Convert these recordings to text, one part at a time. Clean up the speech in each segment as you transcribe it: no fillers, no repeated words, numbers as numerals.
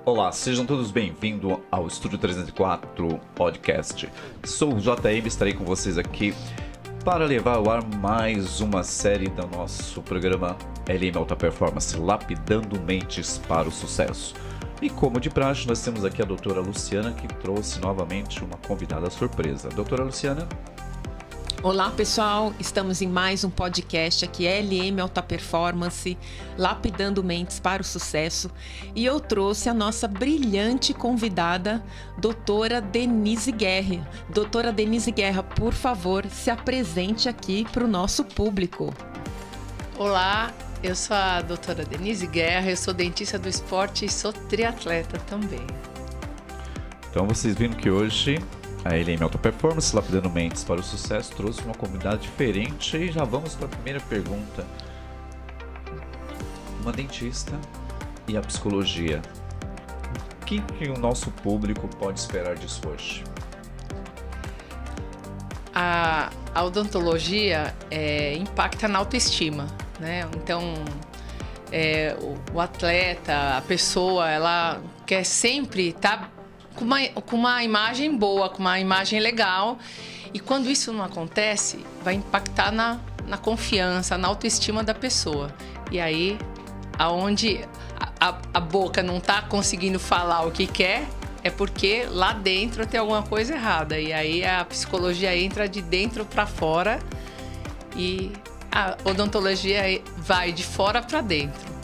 Olá, sejam todos bem-vindos ao Estúdio 304 Podcast. Sou o JM, estarei com vocês aqui para levar ao ar mais uma série do nosso programa LM Alta Performance, Lapidando Mentes para o Sucesso. E como de praxe, nós temos aqui a doutora Luciana, que trouxe novamente uma convidada surpresa. Doutora Luciana. Olá pessoal, estamos em mais um podcast aqui, LM Alta Performance, Lapidando Mentes para o Sucesso, e eu trouxe a nossa brilhante convidada, doutora Denise Guerra. Doutora Denise Guerra, por favor, se apresente aqui para o nosso público. Olá, eu sou a doutora Denise Guerra, eu sou dentista do esporte e sou triatleta também. Então vocês viram que hoje a LM Alta Performance, Lapidando Mentes para o Sucesso, trouxe uma convidada diferente e já vamos para a primeira pergunta. Uma dentista e a psicologia. O que o nosso público pode esperar disso hoje? A odontologia impacta na autoestima, né? Então, o atleta, a pessoa, ela quer sempre estar com uma imagem boa, com uma imagem legal. E quando isso não acontece, vai impactar na confiança, na autoestima da pessoa. E aí, aonde a boca não está conseguindo falar o que quer, é porque lá dentro tem alguma coisa errada. E aí a psicologia entra de dentro para fora e a odontologia vai de fora para dentro.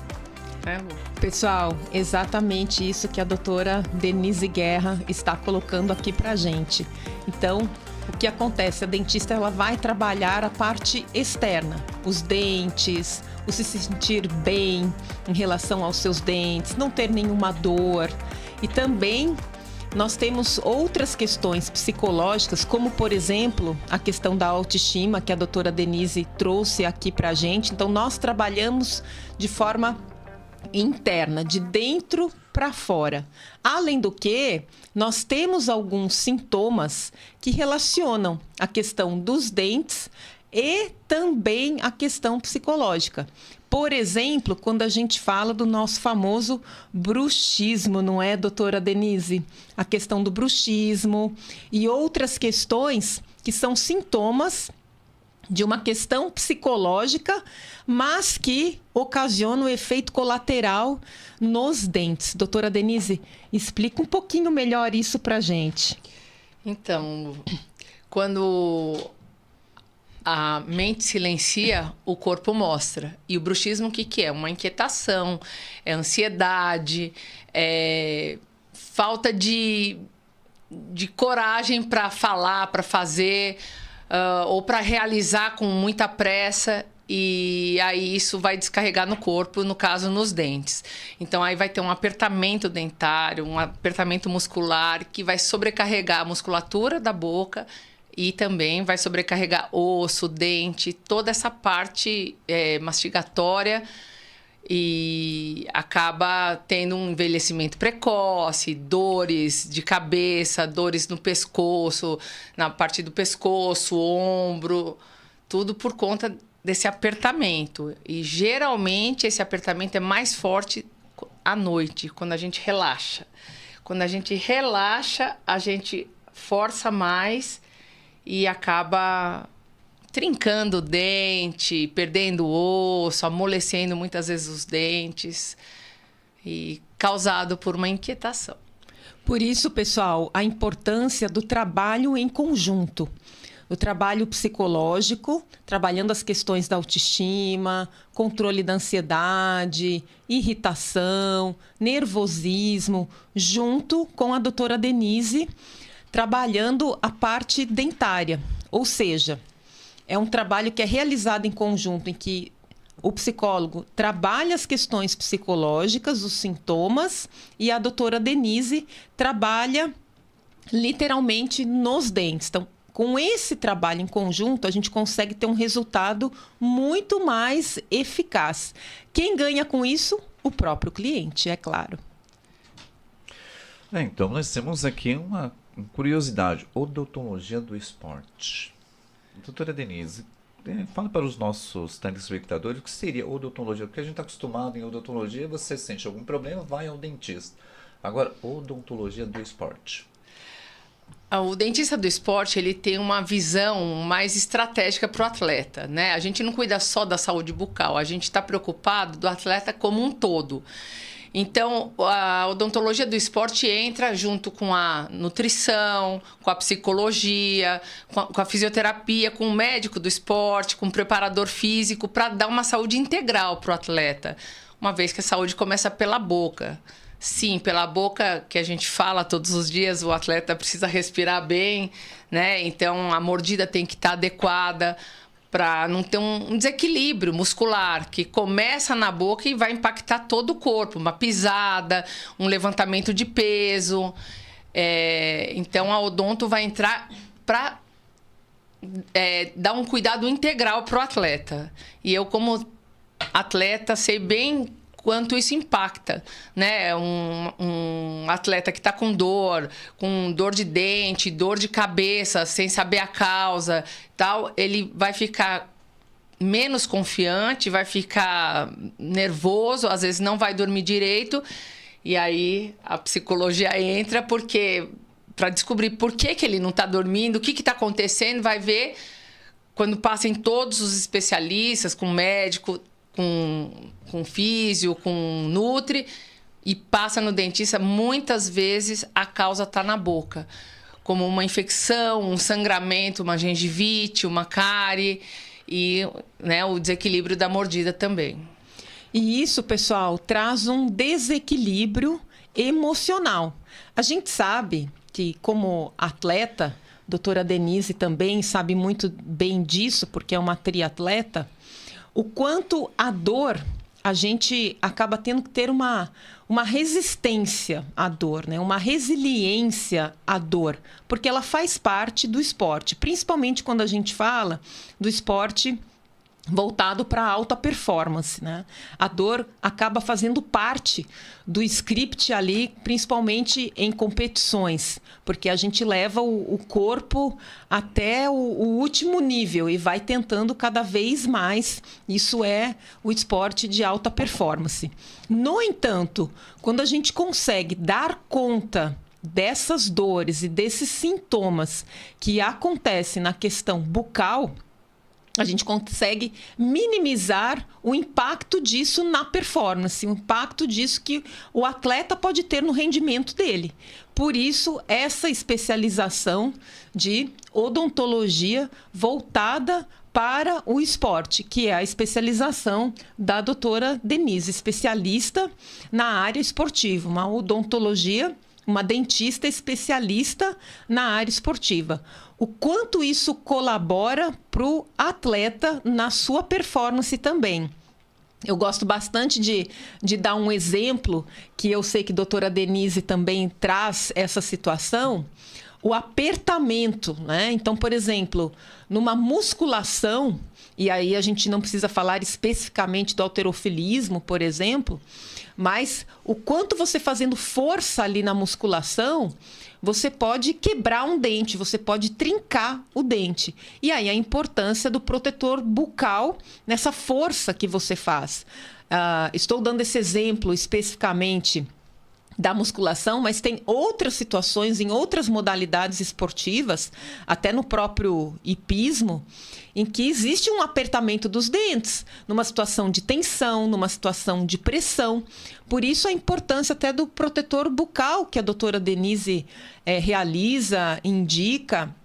Pessoal, exatamente isso que a doutora Denise Guerra está colocando aqui pra gente. Então, o que acontece? A dentista ela vai trabalhar a parte externa, os dentes, o se sentir bem em relação aos seus dentes, não ter nenhuma dor. E também nós temos outras questões psicológicas, como, por exemplo, a questão da autoestima, que a doutora Denise trouxe aqui pra gente. Então, nós trabalhamos de forma interna, de dentro para fora. Além do que, nós temos alguns sintomas que relacionam a questão dos dentes e também a questão psicológica. Por exemplo, quando a gente fala do nosso famoso bruxismo, não é, doutora Denise? A questão do bruxismo e outras questões que são sintomas de uma questão psicológica, mas que ocasiona um efeito colateral nos dentes. Doutora Denise, explica um pouquinho melhor isso pra gente. Então, quando a mente silencia, o corpo mostra. E o bruxismo, o que é? Uma inquietação, é ansiedade, é falta de coragem para falar, para fazer, ou para realizar com muita pressa, e aí isso vai descarregar no corpo, no caso nos dentes. Então aí vai ter um apertamento dentário, um apertamento muscular que vai sobrecarregar a musculatura da boca e também vai sobrecarregar osso, dente, toda essa parte mastigatória, e acaba tendo um envelhecimento precoce, dores de cabeça, dores no pescoço, na parte do pescoço, ombro, tudo por conta desse apertamento. E geralmente esse apertamento é mais forte à noite, quando a gente relaxa. Quando a gente relaxa, a gente força mais e acaba trincando o dente, perdendo o osso, amolecendo muitas vezes os dentes, e causado por uma inquietação. Por isso, pessoal, a importância do trabalho em conjunto. O trabalho psicológico, trabalhando as questões da autoestima, controle da ansiedade, irritação, nervosismo, junto com a doutora Denise, trabalhando a parte dentária. Ou seja, é um trabalho que é realizado em conjunto, em que o psicólogo trabalha as questões psicológicas, os sintomas, e a doutora Denise trabalha literalmente nos dentes. Então, com esse trabalho em conjunto, a gente consegue ter um resultado muito mais eficaz. Quem ganha com isso? O próprio cliente, é claro. Então, nós temos aqui uma curiosidade. Odontologia do esporte. Doutora Denise, fala para os nossos telespectadores o que seria odontologia. Porque a gente está acostumado em odontologia, você sente algum problema, vai ao dentista. Agora, odontologia do esporte. O dentista do esporte, ele tem uma visão mais estratégica para o atleta, né? A gente não cuida só da saúde bucal, a gente está preocupado do atleta como um todo. Então, a odontologia do esporte entra junto com a nutrição, com a psicologia, com a fisioterapia, com o médico do esporte, com o preparador físico, para dar uma saúde integral para o atleta, uma vez que a saúde começa pela boca. Sim, pela boca que a gente fala todos os dias, o atleta precisa respirar bem, né? Então, a mordida tem que estar adequada para não ter um desequilíbrio muscular que começa na boca e vai impactar todo o corpo. Uma pisada, um levantamento de peso. Então, a odonto vai entrar para dar um cuidado integral para o atleta. E eu, como atleta, sei bem quanto isso impacta, né? Um atleta que está com dor de dente, dor de cabeça, sem saber a causa, tal, ele vai ficar menos confiante, vai ficar nervoso, às vezes não vai dormir direito, e aí a psicologia entra porque para descobrir por que ele não está dormindo, o que está acontecendo, vai ver quando passa em todos os especialistas, com médico, com físio, com nutri, e passa no dentista, muitas vezes a causa está na boca, como uma infecção, um sangramento, uma gengivite, uma cárie e, né, o desequilíbrio da mordida também. E isso, pessoal, traz um desequilíbrio emocional. A gente sabe que, como atleta, a doutora Denise também sabe muito bem disso, porque é uma triatleta, o quanto a dor, a gente acaba tendo que ter uma resistência à dor, né? Uma resiliência à dor, porque ela faz parte do esporte, principalmente quando a gente fala do esporte voltado para a alta performance, né? A dor acaba fazendo parte do script ali, principalmente em competições, porque a gente leva o corpo até o último nível e vai tentando cada vez mais. Isso é o esporte de alta performance. No entanto, quando a gente consegue dar conta dessas dores e desses sintomas que acontecem na questão bucal, a gente consegue minimizar o impacto disso na performance, o impacto disso que o atleta pode ter no rendimento dele. Por isso, essa especialização de odontologia voltada para o esporte, que é a especialização da doutora Denise, especialista na área esportiva, uma odontologia, uma dentista especialista na área esportiva. O quanto isso colabora para o atleta na sua performance também. Eu gosto bastante de dar um exemplo, que eu sei que a doutora Denise também traz essa situação, o apertamento, né? Então, por exemplo, numa musculação, e aí a gente não precisa falar especificamente do halterofilismo, por exemplo, mas o quanto você fazendo força ali na musculação, você pode quebrar um dente, você pode trincar o dente. E aí a importância do protetor bucal nessa força que você faz. Estou dando esse exemplo especificamente da musculação, mas tem outras situações em outras modalidades esportivas, até no próprio hipismo, em que existe um apertamento dos dentes, numa situação de tensão, numa situação de pressão. Por isso a importância até do protetor bucal que a doutora Denise realiza, indica,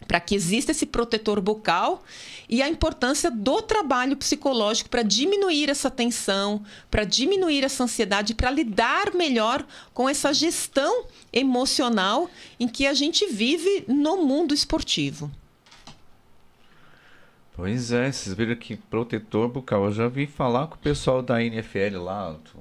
para que exista esse protetor bucal, e a importância do trabalho psicológico para diminuir essa tensão, para diminuir essa ansiedade, para lidar melhor com essa gestão emocional em que a gente vive no mundo esportivo. Pois é, vocês viram que protetor bucal. Eu já vi falar com o pessoal da NFL lá, do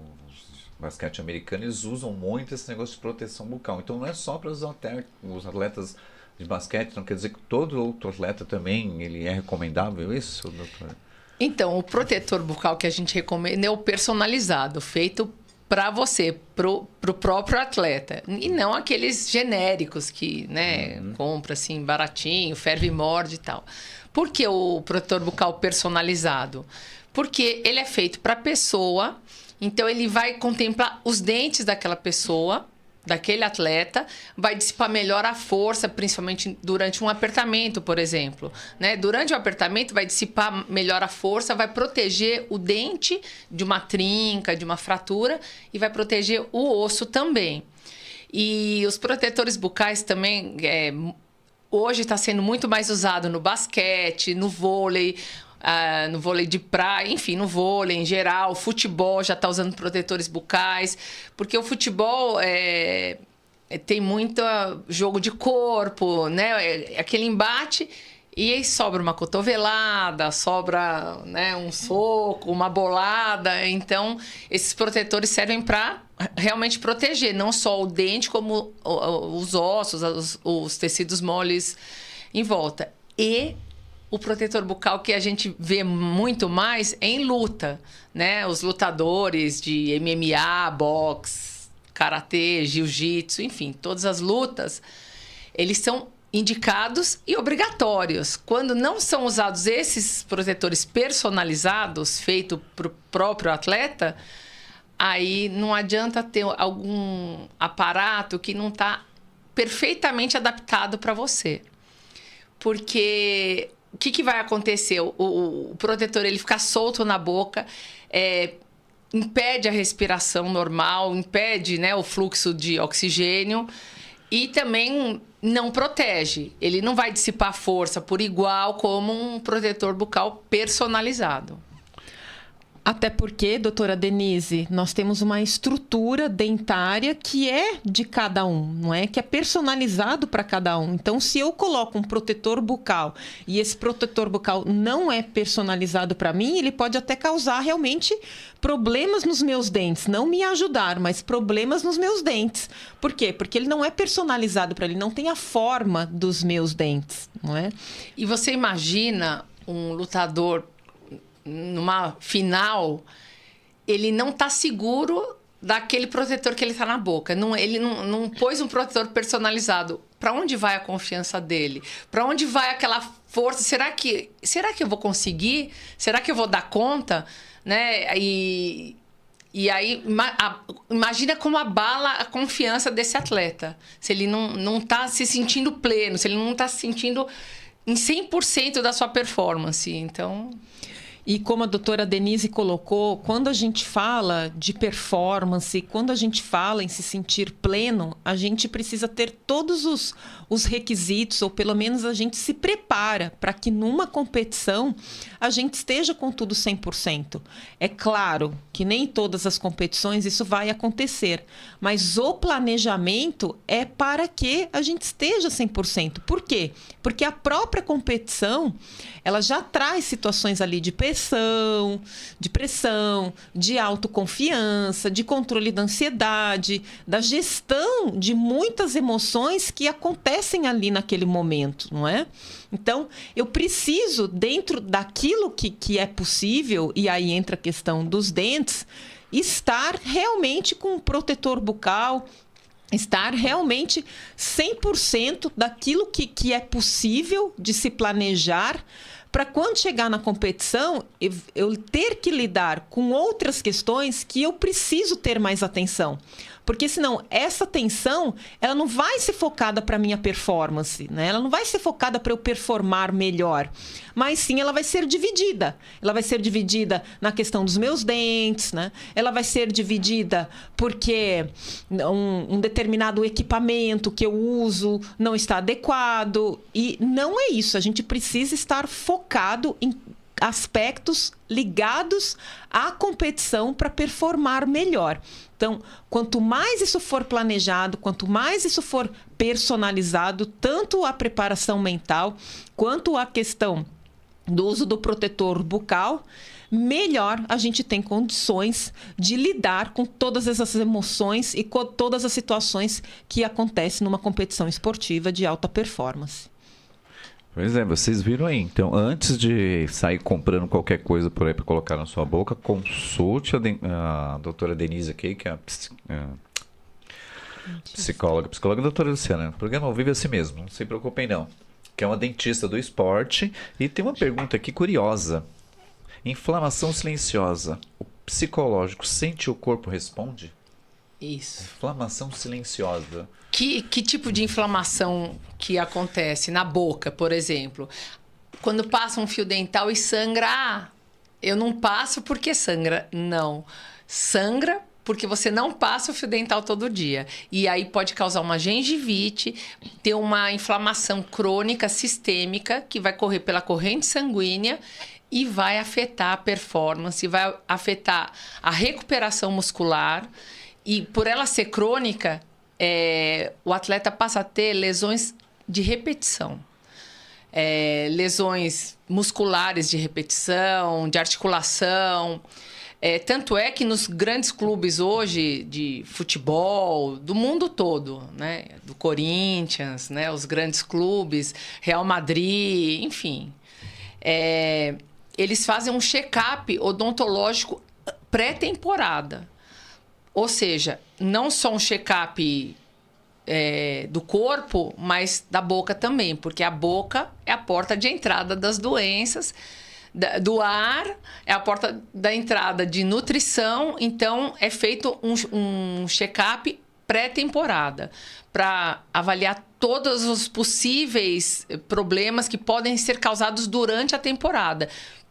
basquete americano, eles usam muito esse negócio de proteção bucal. Então não é só para os atletas de basquete, não quer dizer que todo outro atleta também ele é recomendável isso, doutor? Então, o protetor bucal que a gente recomenda é o personalizado, feito para você, pro próprio atleta. E não aqueles genéricos que, né, compra assim baratinho, ferve e morde e tal. Por que o protetor bucal personalizado? Porque ele é feito para a pessoa Então, ele vai contemplar os dentes daquela pessoa, daquele atleta, vai dissipar melhor a força, principalmente durante um apertamento, por exemplo, né? Durante o apertamento vai dissipar melhor a força, vai proteger o dente de uma trinca, de uma fratura e vai proteger o osso também. E os protetores bucais também, hoje está sendo muito mais usado no basquete, no vôlei de praia, enfim, no vôlei em geral, futebol já está usando protetores bucais, porque o futebol tem muito jogo de corpo, né? Aquele embate e aí sobra uma cotovelada, sobra, né, um soco, uma bolada. Então, esses protetores servem para realmente proteger não só o dente, como os ossos, os tecidos moles em volta. E o protetor bucal que a gente vê muito mais é em luta, né? Os lutadores de MMA, boxe, karatê, jiu-jitsu, enfim, todas as lutas, eles são indicados e obrigatórios. Quando não são usados esses protetores personalizados, feitos para o próprio atleta, aí não adianta ter algum aparato que não está perfeitamente adaptado para você. Porque o que vai acontecer? O protetor ele fica solto na boca, impede a respiração normal, impede, né, o fluxo de oxigênio e também não protege. Ele não vai dissipar força por igual como um protetor bucal personalizado. Até porque, doutora Denise, nós temos uma estrutura dentária que é de cada um, não é? Que é personalizado para cada um. Então, se eu coloco um protetor bucal e esse protetor bucal não é personalizado para mim, ele pode até causar realmente problemas nos meus dentes. Não me ajudar, mas problemas nos meus dentes. Por quê? Porque ele não é personalizado para ele, não tem a forma dos meus dentes, não é? E você imagina um lutador numa final, ele não está seguro daquele protetor que ele está na boca. Ele não pôs um protetor personalizado. Para onde vai a confiança dele? Para onde vai aquela força? Será que eu vou conseguir? Será que eu vou dar conta? Né? E aí, imagina como abala a confiança desse atleta. Se ele não está se sentindo pleno, se ele não está se sentindo em 100% da sua performance. Então... E como a doutora Denise colocou, quando a gente fala de performance, quando a gente fala em se sentir pleno, a gente precisa ter todos os requisitos, ou pelo menos a gente se prepara para que numa competição a gente esteja com tudo 100%. É claro que nem todas as competições isso vai acontecer, mas o planejamento é para que a gente esteja 100%. Por quê? Porque a própria competição, ela já traz situações ali de pressão, de autoconfiança, de controle da ansiedade, da gestão de muitas emoções que acontecem ali naquele momento, não é? Então, eu preciso, dentro daquilo que é possível, e aí entra a questão dos dentes, estar realmente com um protetor bucal, estar realmente 100% daquilo que é possível de se planejar, para quando chegar na competição, eu ter que lidar com outras questões que eu preciso ter mais atenção. Porque senão essa atenção, ela não vai ser focada para a minha performance, né? Ela não vai ser focada para eu performar melhor, mas sim ela vai ser dividida. Ela vai ser dividida na questão dos meus dentes, né? Ela vai ser dividida porque um determinado equipamento que eu uso não está adequado. E não é isso, a gente precisa estar focado em aspectos ligados à competição para performar melhor. Então, quanto mais isso for planejado, quanto mais isso for personalizado, tanto a preparação mental quanto a questão do uso do protetor bucal, melhor a gente tem condições de lidar com todas essas emoções e com todas as situações que acontecem numa competição esportiva de alta performance. Pois é, vocês viram aí. Então, antes de sair comprando qualquer coisa por aí para colocar na sua boca, consulte a doutora Denise aqui, que é a psicóloga. Psicóloga doutora Luciana. O programa ao vivo é assim mesmo, não se preocupem não. Que é uma dentista do esporte. E tem uma pergunta aqui curiosa. Inflamação silenciosa. O psicológico, sente o corpo responde? Isso. Inflamação silenciosa. Que tipo de inflamação que acontece na boca, por exemplo? Quando passa um fio dental e sangra, eu não passo porque sangra. Não. Sangra porque você não passa o fio dental todo dia. E aí pode causar uma gengivite, ter uma inflamação crônica sistêmica que vai correr pela corrente sanguínea e vai afetar a performance, vai afetar a recuperação muscular. E por ela ser crônica, o atleta passa a ter lesões de repetição. Lesões musculares de repetição, de articulação. Tanto é que nos grandes clubes hoje de futebol, do mundo todo, né? Do Corinthians, né? Os grandes clubes, Real Madrid, enfim. Eles fazem um check-up odontológico pré-temporada. Ou seja, não só um check-up do corpo, mas da boca também, porque a boca é a porta de entrada das doenças, do ar, é a porta da entrada de nutrição, então é feito um check-up pré-temporada para avaliar todos os possíveis problemas que podem ser causados durante a temporada.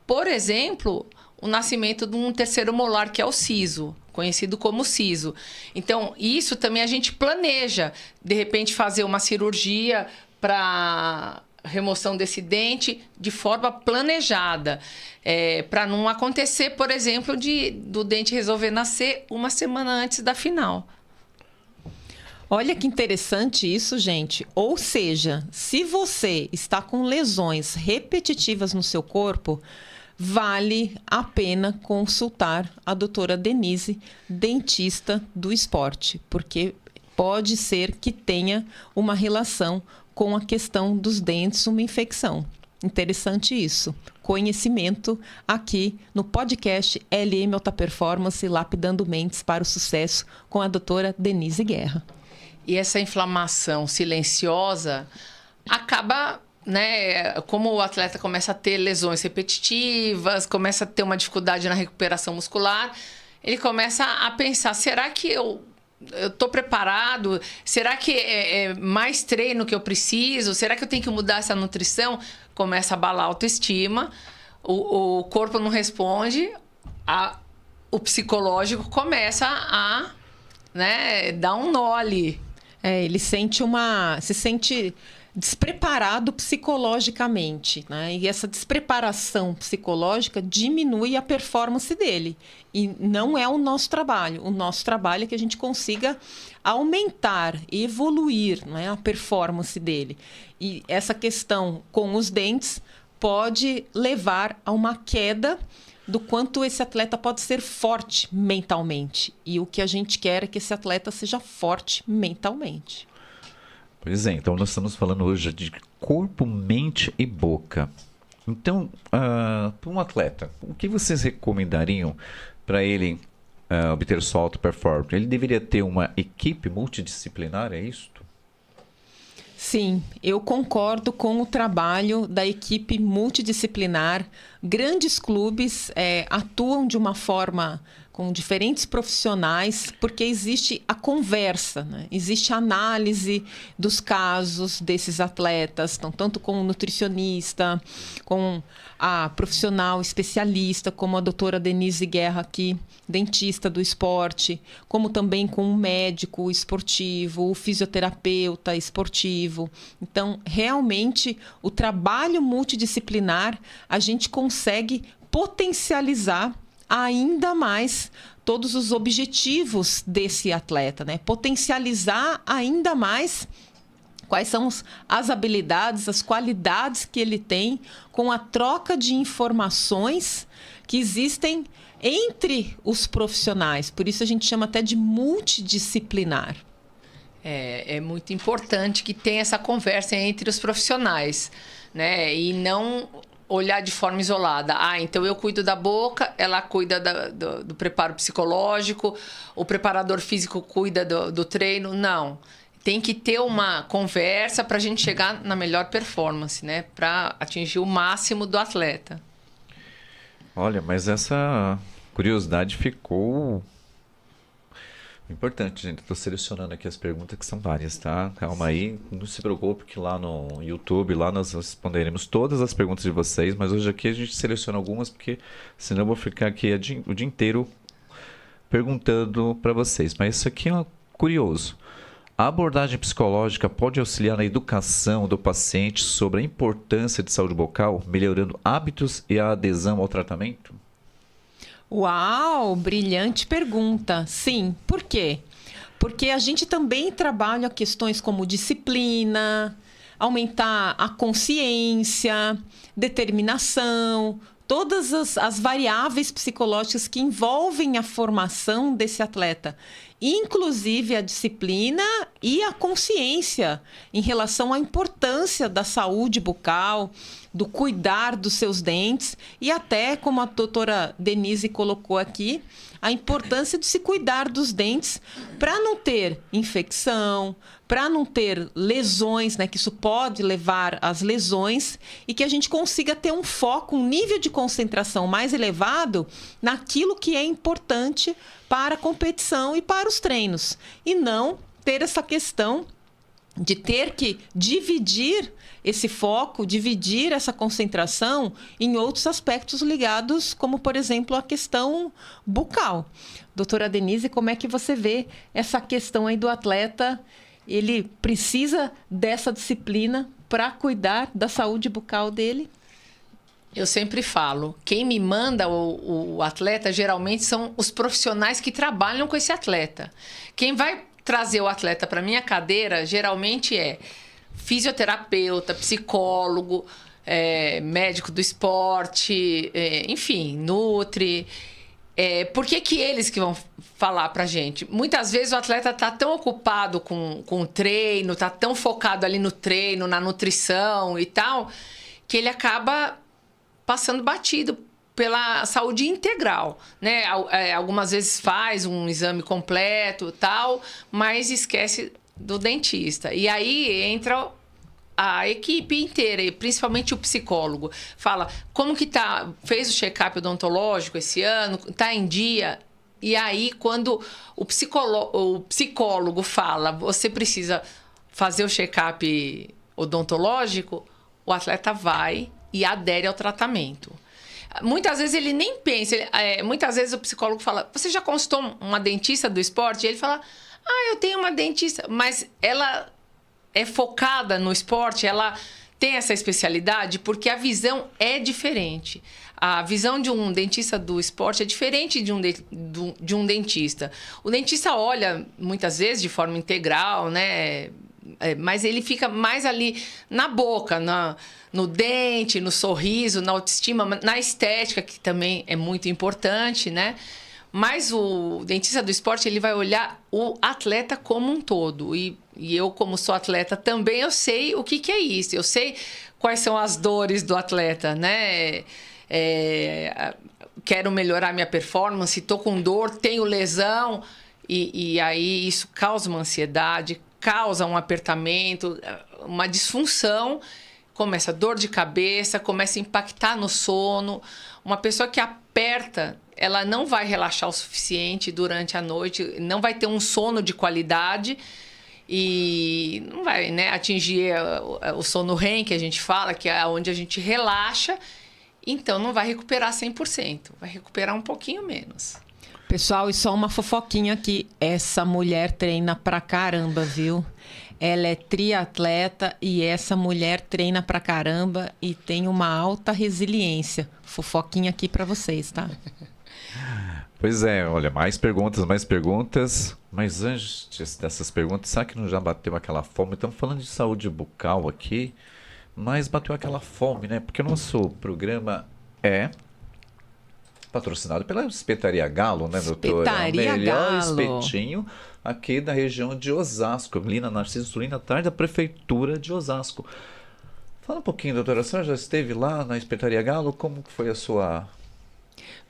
Por exemplo, o nascimento de um terceiro molar, que é o siso, conhecido como siso. Então, isso também a gente planeja. De repente, fazer uma cirurgia para remoção desse dente de forma planejada. Para não acontecer, por exemplo, do dente resolver nascer uma semana antes da final. Olha que interessante isso, gente. Ou seja, se você está com lesões repetitivas no seu corpo, vale a pena consultar a doutora Denise, dentista do esporte, porque pode ser que tenha uma relação com a questão dos dentes, uma infecção. Interessante isso. Conhecimento aqui no podcast LM Alta Performance, Lapidando Mentes para o Sucesso, com a doutora Denise Guerra. E essa inflamação silenciosa acaba, né, como o atleta começa a ter lesões repetitivas, começa a ter uma dificuldade na recuperação muscular, ele começa a pensar, será que eu estou preparado? Será que é mais treino que eu preciso? Será que eu tenho que mudar essa nutrição? Começa a abalar a autoestima, o corpo não responde, o psicológico começa a, né, dar um nó ali. Ele se sente despreparado psicologicamente, né? E essa despreparação psicológica diminui a performance dele. E não é o nosso trabalho. O nosso trabalho é que a gente consiga aumentar, evoluir, né, a performance dele. E essa questão com os dentes pode levar a uma queda do quanto esse atleta pode ser forte mentalmente. E o que a gente quer é que esse atleta seja forte mentalmente. Pois é, então nós estamos falando hoje de corpo, mente e boca. Então, para um atleta, o que vocês recomendariam para ele obter sua alta performance? Ele deveria ter uma equipe multidisciplinar, é isso? Sim, eu concordo com o trabalho da equipe multidisciplinar. Grandes clubes atuam de uma forma com diferentes profissionais, porque existe a conversa, né? Existe a análise dos casos desses atletas, então, tanto com o nutricionista, com a profissional especialista, como a doutora Denise Guerra aqui, dentista do esporte, como também com o médico esportivo, o fisioterapeuta esportivo. Então, realmente, o trabalho multidisciplinar, a gente consegue potencializar ainda mais todos os objetivos desse atleta, né? Potencializar ainda mais quais são as habilidades, as qualidades que ele tem com a troca de informações que existem entre os profissionais. Por isso a gente chama até de multidisciplinar. É muito importante que tenha essa conversa entre os profissionais, né? E não olhar de forma isolada. Então eu cuido da boca, ela cuida do preparo psicológico, o preparador físico cuida do treino. Não. Tem que ter uma conversa para a gente chegar na melhor performance, né? Para atingir o máximo do atleta. Olha, mas essa curiosidade ficou importante, gente. Estou selecionando aqui as perguntas, que são várias, tá? Calma aí, não se preocupe que lá no YouTube, lá nós responderemos todas as perguntas de vocês, mas hoje aqui a gente seleciona algumas, porque senão eu vou ficar aqui o dia inteiro perguntando para vocês. Mas isso aqui é curioso. A abordagem psicológica pode auxiliar na educação do paciente sobre a importância de saúde bucal, melhorando hábitos e a adesão ao tratamento? Uau, brilhante pergunta. Sim, por quê? Porque a gente também trabalha questões como disciplina, aumentar a consciência, determinação, todas as variáveis psicológicas que envolvem a formação desse atleta, inclusive a disciplina e a consciência em relação à importância da saúde bucal, do cuidar dos seus dentes e até, como a doutora Denise colocou aqui, a importância de se cuidar dos dentes para não ter infecção, para não ter lesões, né, que isso pode levar às lesões, e que a gente consiga ter um foco, um nível de concentração mais elevado naquilo que é importante para a competição e para os treinos, e não ter essa questão de ter que dividir esse foco, dividir essa concentração em outros aspectos ligados, como, por exemplo, a questão bucal. Doutora Denise, como é que você vê essa questão aí do atleta? Ele precisa dessa disciplina para cuidar da saúde bucal dele? Eu sempre falo, quem me manda o atleta geralmente são os profissionais que trabalham com esse atleta. Quem vai trazer o atleta para minha cadeira geralmente é fisioterapeuta, psicólogo, médico do esporte, enfim, nutri. Por que eles que vão falar pra gente? Muitas vezes o atleta tá tão ocupado com o treino, tá tão focado ali no treino, na nutrição e tal, que ele acaba passando batido pela saúde integral, né? Algumas vezes faz um exame completo, tal, mas esquece do dentista. E aí entra a equipe inteira, e principalmente o psicólogo. Fala, como que tá? Fez o check-up odontológico esse ano? Tá em dia? E aí, quando o psicólogo fala, você precisa fazer o check-up odontológico, o atleta vai e adere ao tratamento. Muitas vezes ele nem pensa, muitas vezes o psicólogo fala, você já consultou uma dentista do esporte? E ele fala, eu tenho uma dentista, mas ela é focada no esporte, ela tem essa especialidade porque a visão é diferente. A visão de um dentista do esporte é diferente de um dentista. O dentista olha, muitas vezes, de forma integral, né? Mas ele fica mais ali na boca, no dente, no sorriso, na autoestima, na estética, que também é muito importante, né? Mas o dentista do esporte, ele vai olhar o atleta como um todo. E eu, como sou atleta também, eu sei o que é isso. Eu sei quais são as dores do atleta, né? Quero melhorar minha performance, estou com dor, tenho lesão. E aí isso causa uma ansiedade, causa um apertamento, uma disfunção. Começa dor de cabeça, começa a impactar no sono. Uma pessoa que aperta, ela não vai relaxar o suficiente durante a noite, não vai ter um sono de qualidade e não vai, né, atingir o sono REM, que a gente fala, que é onde a gente relaxa, então não vai recuperar 100%, vai recuperar um pouquinho menos. Pessoal, e só uma fofoquinha aqui, essa mulher treina pra caramba, viu? Ela é triatleta e essa mulher treina pra caramba e tem uma alta resiliência. Fofoquinha aqui pra vocês, tá? Pois é, olha, mais perguntas. Mas antes dessas perguntas, será que não já bateu aquela fome? Estamos falando de saúde bucal aqui, mas bateu aquela fome, né? Porque o nosso programa é patrocinado pela Espetaria Galo, né, doutora? Espetaria o melhor Galo. espetinho aqui da região de Osasco, ali na Narciso Surina, atrás da Prefeitura de Osasco. Fala um pouquinho, doutora, a senhora já esteve lá na Espetaria Galo? Como foi a sua...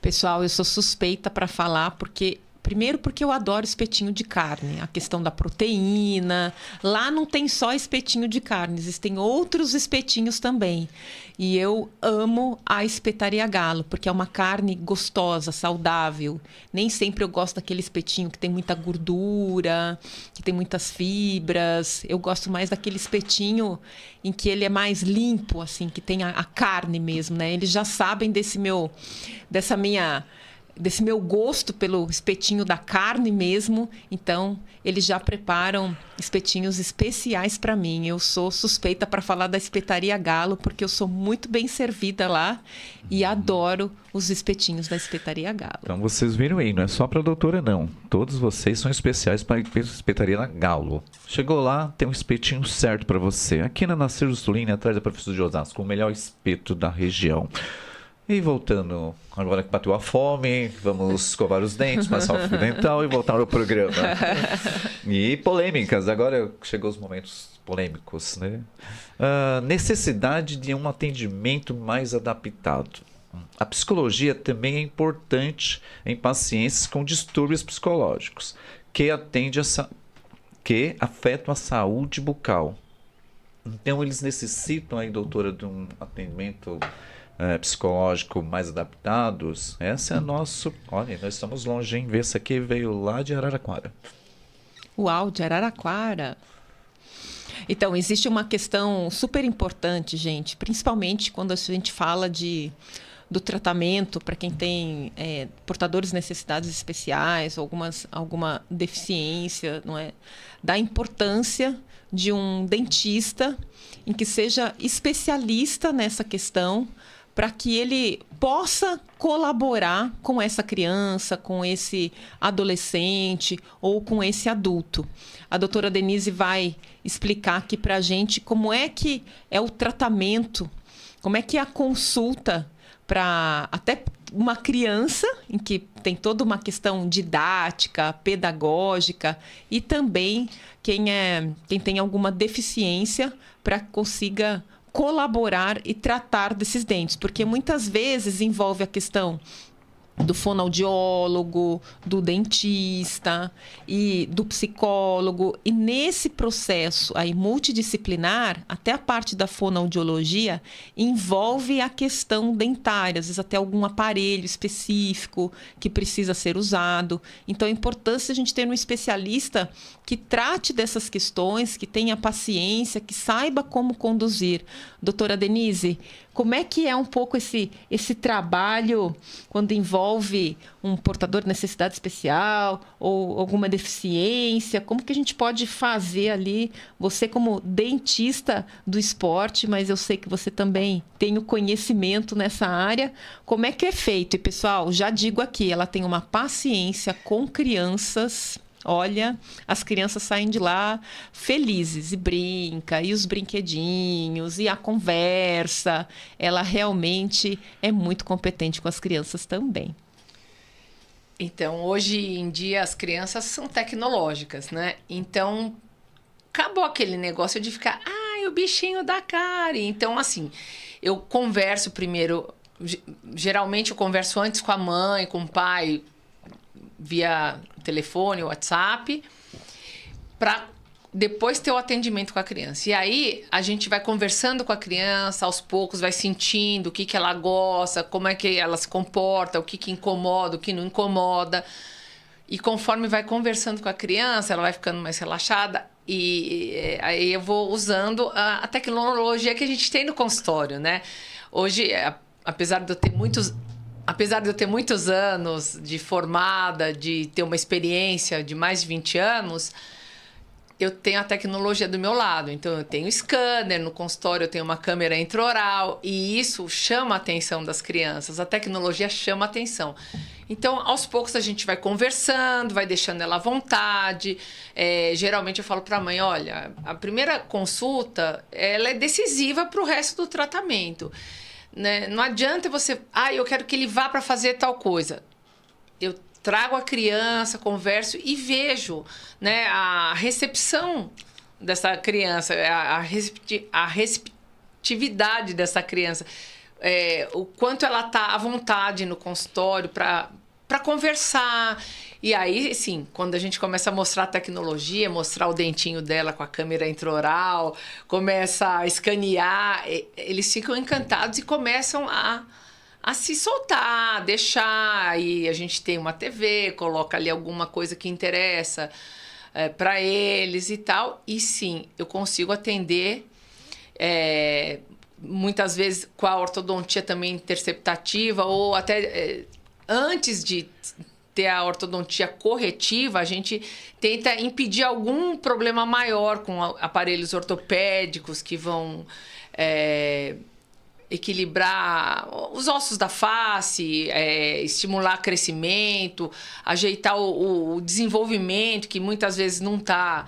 Pessoal, eu sou suspeita para falar porque Primeiro porque eu adoro espetinho de carne, a questão da proteína. Lá não tem só espetinho de carne, existem outros espetinhos também. E eu amo a Espetaria Galo, porque é uma carne gostosa, saudável. Nem sempre eu gosto daquele espetinho que tem muita gordura, que tem muitas fibras. Eu gosto mais daquele espetinho em que ele é mais limpo, assim, que tem a carne mesmo, né? Eles já sabem desse meu gosto pelo espetinho da carne mesmo. Então, eles já preparam espetinhos especiais para mim. Eu sou suspeita para falar da Espetaria Galo, porque eu sou muito bem servida lá e adoro os espetinhos da Espetaria Galo. Então, vocês viram aí, não é só para a doutora, não. Todos vocês são especiais para a Espetaria Galo. Chegou lá, tem um espetinho certo para você. Aqui na Nascer Justulina, atrás da Professora de Osasco, o melhor espeto da região. E voltando, agora que bateu a fome, vamos escovar os dentes, passar o fio dental e voltar ao programa. E polêmicas, agora chegou os momentos polêmicos, né? Necessidade de um atendimento mais adaptado. A psicologia também é importante em pacientes com distúrbios psicológicos, que afetam a saúde bucal. Então, eles necessitam aí, doutora, de um atendimento psicológico mais adaptados. Essa é a nossa... Olha, nós estamos longe, hein? Esse aqui veio lá de Araraquara. Uau, de Araraquara. Então, existe uma questão super importante, gente, principalmente quando a gente fala do tratamento para quem tem portadores de necessidades especiais, alguma deficiência, não é? Da importância de um dentista em que seja especialista nessa questão, para que ele possa colaborar com essa criança, com esse adolescente ou com esse adulto. A doutora Denise vai explicar aqui para a gente como é que é o tratamento, como é que é a consulta para até uma criança, em que tem toda uma questão didática, pedagógica, e também quem tem alguma deficiência para que consiga colaborar e tratar desses dentes, porque muitas vezes envolve a questão do fonoaudiólogo, do dentista e do psicólogo. E nesse processo aí multidisciplinar, até a parte da fonoaudiologia envolve a questão dentária, às vezes até algum aparelho específico que precisa ser usado. Então, a importância de a gente ter um especialista que trate dessas questões, que tenha paciência, que saiba como conduzir. Doutora Denise, como é que é um pouco esse trabalho quando envolve um portador de necessidade especial ou alguma deficiência? Como que a gente pode fazer ali, você como dentista do esporte, mas eu sei que você também tem o conhecimento nessa área, como é que é feito? E, pessoal, já digo aqui, ela tem uma paciência com crianças. Olha, as crianças saem de lá felizes e brinca, e os brinquedinhos, e a conversa. Ela realmente é muito competente com as crianças também. Então, hoje em dia, as crianças são tecnológicas, né? Então, acabou aquele negócio de ficar, o bichinho da cárie. Então, assim, eu converso primeiro, geralmente eu converso antes com a mãe, com o pai, via telefone, WhatsApp, para depois ter o atendimento com a criança. E aí, a gente vai conversando com a criança, aos poucos, vai sentindo o que ela gosta, como é que ela se comporta, o que incomoda, o que não incomoda. E conforme vai conversando com a criança, ela vai ficando mais relaxada. E aí eu vou usando a tecnologia que a gente tem no consultório, né? Hoje, apesar de eu ter muitos anos de formada, de ter uma experiência de mais de 20 anos, eu tenho a tecnologia do meu lado. Então, eu tenho scanner no consultório, eu tenho uma câmera intraoral, e isso chama a atenção das crianças. A tecnologia chama a atenção. Então, aos poucos, a gente vai conversando, vai deixando ela à vontade. Geralmente, eu falo para a mãe, olha, a primeira consulta ela é decisiva para o resto do tratamento. Né? Não adianta você... eu quero que ele vá para fazer tal coisa. Eu trago a criança, converso e vejo, né, a recepção dessa criança, a receptividade dessa criança. O quanto ela está à vontade no consultório para conversar. E aí, sim, quando a gente começa a mostrar a tecnologia, mostrar o dentinho dela com a câmera intraoral, começa a escanear, eles ficam encantados e começam a se soltar, deixar. E a gente tem uma TV, coloca ali alguma coisa que interessa para eles e tal. E sim, eu consigo atender, muitas vezes com a ortodontia também interceptativa, ou até antes de ter a ortodontia corretiva, a gente tenta impedir algum problema maior com aparelhos ortopédicos que vão equilibrar os ossos da face, estimular crescimento, ajeitar o desenvolvimento, que muitas vezes não está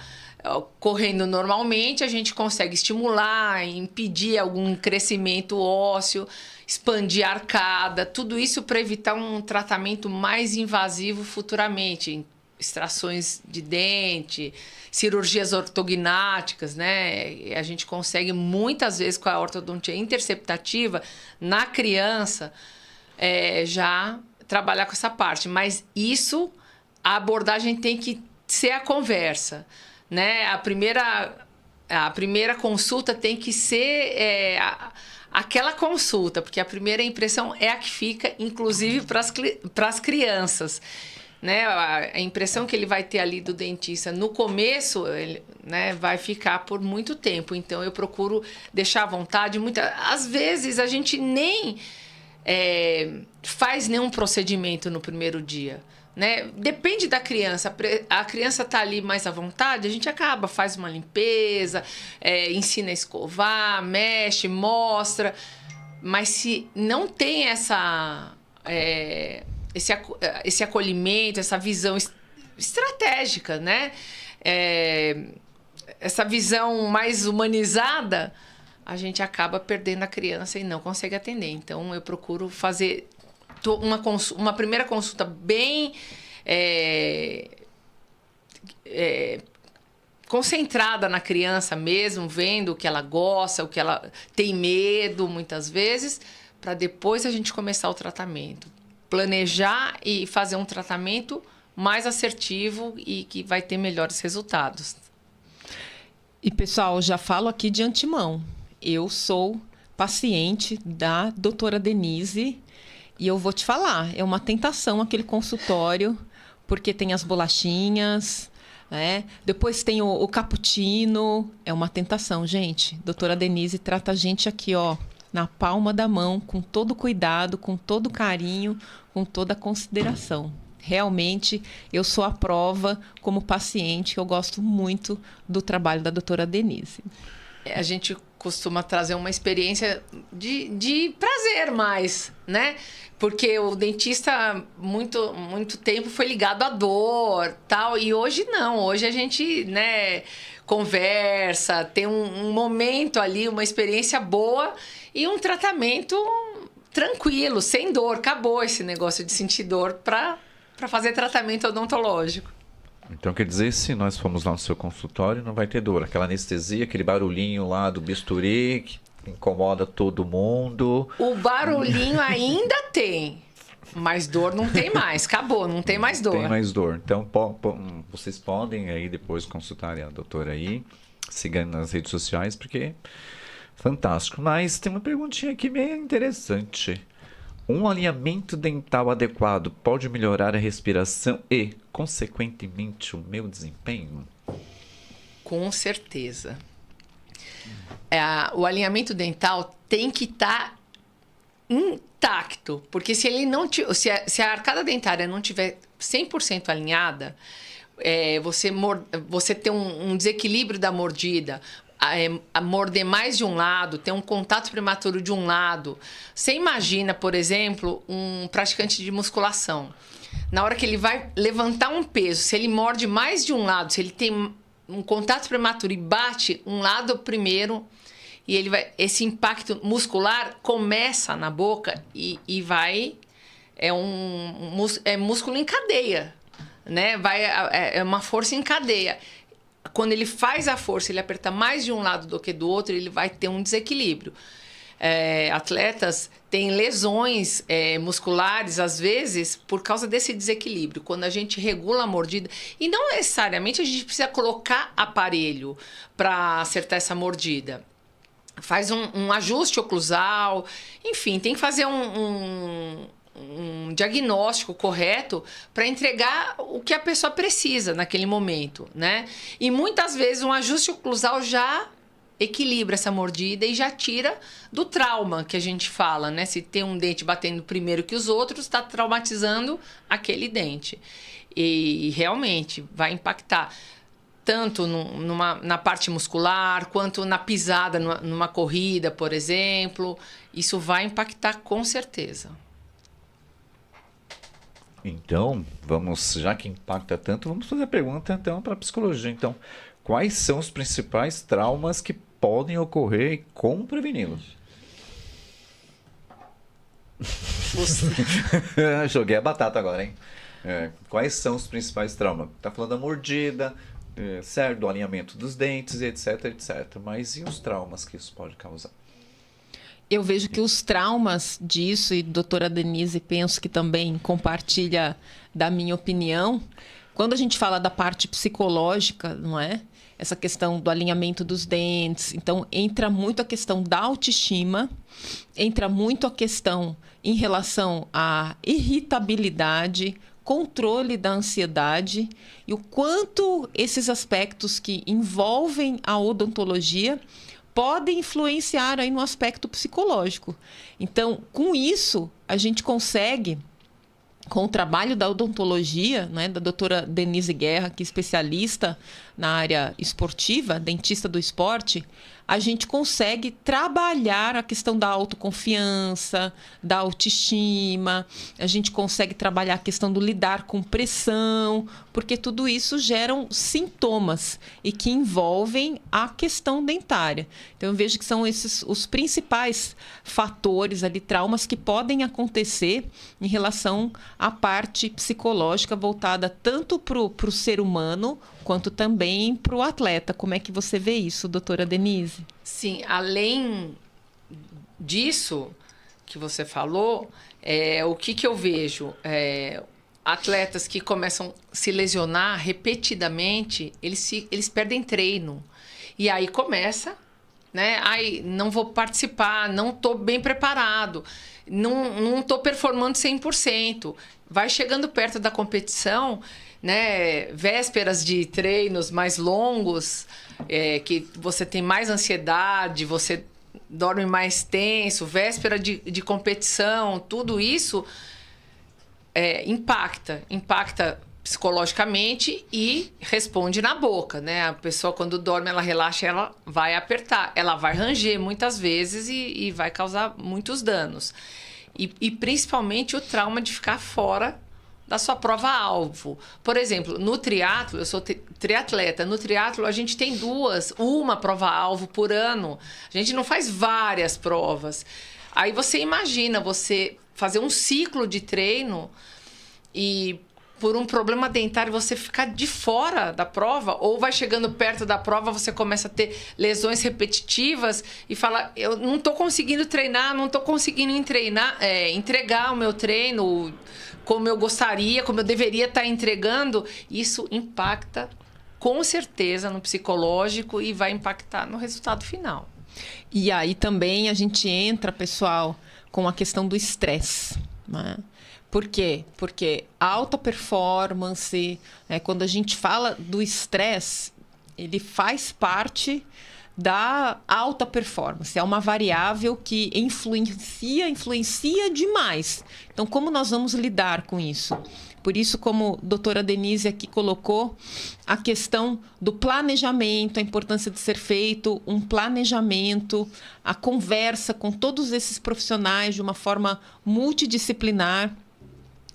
correndo normalmente. A gente consegue estimular, impedir algum crescimento ósseo, expandir a arcada, tudo isso para evitar um tratamento mais invasivo futuramente, extrações de dente, cirurgias ortognáticas, né? E a gente consegue muitas vezes com a ortodontia interceptativa na criança já trabalhar com essa parte, mas isso, a abordagem tem que ser a conversa, né? A primeira consulta tem que ser aquela consulta, porque a primeira impressão é a que fica, inclusive para as crianças, né? A impressão que ele vai ter ali do dentista no começo, ele, né, vai ficar por muito tempo. Então, eu procuro deixar à vontade. Às vezes, a gente nem faz nenhum procedimento no primeiro dia, né? Depende da criança. A criança está ali mais à vontade, a gente faz uma limpeza, ensina a escovar, mexe, mostra. Mas se não tem esse acolhimento, essa visão estratégica, né? Essa visão mais humanizada, a gente acaba perdendo a criança e não consegue atender. Então, eu procuro fazer uma primeira consulta bem concentrada na criança mesmo, vendo o que ela gosta, o que ela tem medo, muitas vezes, para depois a gente começar o tratamento. Planejar e fazer um tratamento mais assertivo e que vai ter melhores resultados. E, pessoal, já falo aqui de antemão. Eu sou paciente da doutora Denise e eu vou te falar, é uma tentação aquele consultório, porque tem as bolachinhas, né? Depois tem o cappuccino, é uma tentação, gente. Doutora Denise trata a gente aqui, ó, na palma da mão, com todo cuidado, com todo carinho, com toda consideração. Realmente, eu sou a prova, como paciente, eu gosto muito do trabalho da doutora Denise. A gente costuma trazer uma experiência de prazer mais, né? Porque o dentista, muito tempo, foi ligado à dor, tal, e hoje não. Hoje a gente, né, conversa, tem um momento ali, uma experiência boa e um tratamento tranquilo, sem dor. Acabou esse negócio de sentir dor para fazer tratamento odontológico. Então, quer dizer, se nós formos lá no seu consultório, não vai ter dor. Aquela anestesia, aquele barulhinho lá do bisturi que incomoda todo mundo. O barulhinho ainda tem, mas dor não tem mais. Acabou, não tem mais dor. Tem mais dor. Então, vocês podem aí depois consultarem a doutora aí, sigando nas redes sociais, porque fantástico. Mas tem uma perguntinha aqui meio interessante. Um alinhamento dental adequado pode melhorar a respiração e, consequentemente, o meu desempenho? Com certeza. O alinhamento dental tem que estar intacto, porque se a arcada dentária não tiver 100% alinhada, você tem um desequilíbrio da mordida, a morder mais de um lado, ter um contato prematuro de um lado. Você imagina, por exemplo, um praticante de musculação. Na hora que ele vai levantar um peso, se ele morde mais de um lado, se ele tem um contato prematuro e bate um lado primeiro, e esse impacto muscular começa na boca e vai... É músculo em cadeia, né? É uma força em cadeia. Quando ele faz a força, ele aperta mais de um lado do que do outro, ele vai ter um desequilíbrio. atletas têm lesões musculares, às vezes, por causa desse desequilíbrio. Quando a gente regula a mordida, e não necessariamente a gente precisa colocar aparelho para acertar essa mordida. Faz um ajuste oclusal, enfim, tem que fazer um diagnóstico correto para entregar o que a pessoa precisa naquele momento, né? E muitas vezes um ajuste oclusal já equilibra essa mordida e já tira do trauma que a gente fala, né? Se tem um dente batendo primeiro que os outros, está traumatizando aquele dente. E realmente vai impactar tanto na parte muscular, quanto na pisada, numa corrida, por exemplo. Isso vai impactar com certeza. Então, já que impacta tanto, vamos fazer a pergunta então para a psicologia. Então, quais são os principais traumas que podem ocorrer e como preveni-los? Joguei a batata agora, hein? Quais são os principais traumas? Tá falando da mordida, certo? Do alinhamento dos dentes, etc, etc. Mas e os traumas que isso pode causar? Eu vejo que os traumas disso, e doutora Denise, penso que também compartilha da minha opinião, quando a gente fala da parte psicológica, não é? Essa questão do alinhamento dos dentes, então entra muito a questão da autoestima, entra muito a questão em relação à irritabilidade, controle da ansiedade e o quanto esses aspectos que envolvem a odontologia podem influenciar aí no aspecto psicológico. Então, com isso, a gente consegue, com o trabalho da odontologia, né, da doutora Denise Guerra, que é especialista na área esportiva, dentista do esporte, a gente consegue trabalhar a questão da autoconfiança, da autoestima, a gente consegue trabalhar a questão do lidar com pressão, porque tudo isso geram sintomas e que envolvem a questão dentária. Então, eu vejo que são esses os principais fatores ali, traumas que podem acontecer em relação à parte psicológica voltada tanto para o ser humano quanto também para o atleta. Como é que você vê isso, doutora Denise? Sim, além disso que você falou, o que eu vejo? Atletas que começam a se lesionar repetidamente, eles perdem treino. E aí começa, né? Ai, não vou participar, não estou bem preparado, não estou performando 100%. Vai chegando perto da competição, né, vésperas de treinos mais longos, que você tem mais ansiedade, você dorme mais tenso, véspera de competição, tudo isso impacta psicologicamente e responde na boca, né? A pessoa, quando dorme, ela relaxa, ela vai apertar, ela vai ranger muitas vezes e vai causar muitos danos. E principalmente o trauma de ficar fora da sua prova-alvo. Por exemplo, no triatlo, eu sou triatleta. No triatlo, a gente tem uma prova-alvo por ano. A gente não faz várias provas. Aí você imagina você fazer um ciclo de treino e por um problema dentário você ficar de fora da prova, ou vai chegando perto da prova, você começa a ter lesões repetitivas e fala, eu não estou conseguindo treinar, não estou conseguindo entregar o meu treino como eu gostaria, como eu deveria estar entregando. Isso impacta com certeza no psicológico e vai impactar no resultado final. E aí também a gente entra, pessoal, com a questão do estresse, né? Por quê? Porque a alta performance, quando a gente fala do estresse, ele faz parte da alta performance. É uma variável que influencia demais. Então, como nós vamos lidar com isso? Por isso, como a doutora Denise aqui colocou, a questão do planejamento, a importância de ser feito um planejamento, a conversa com todos esses profissionais de uma forma multidisciplinar.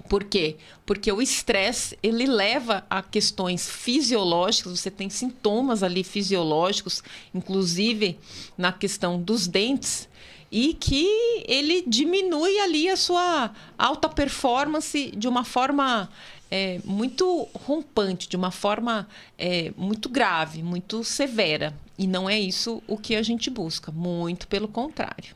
Por quê? Porque o estresse, ele leva a questões fisiológicas, você tem sintomas ali fisiológicos, inclusive na questão dos dentes, e que ele diminui ali a sua alta performance de uma forma muito rompante, de uma forma muito grave, muito severa. E não é isso o que a gente busca, muito pelo contrário.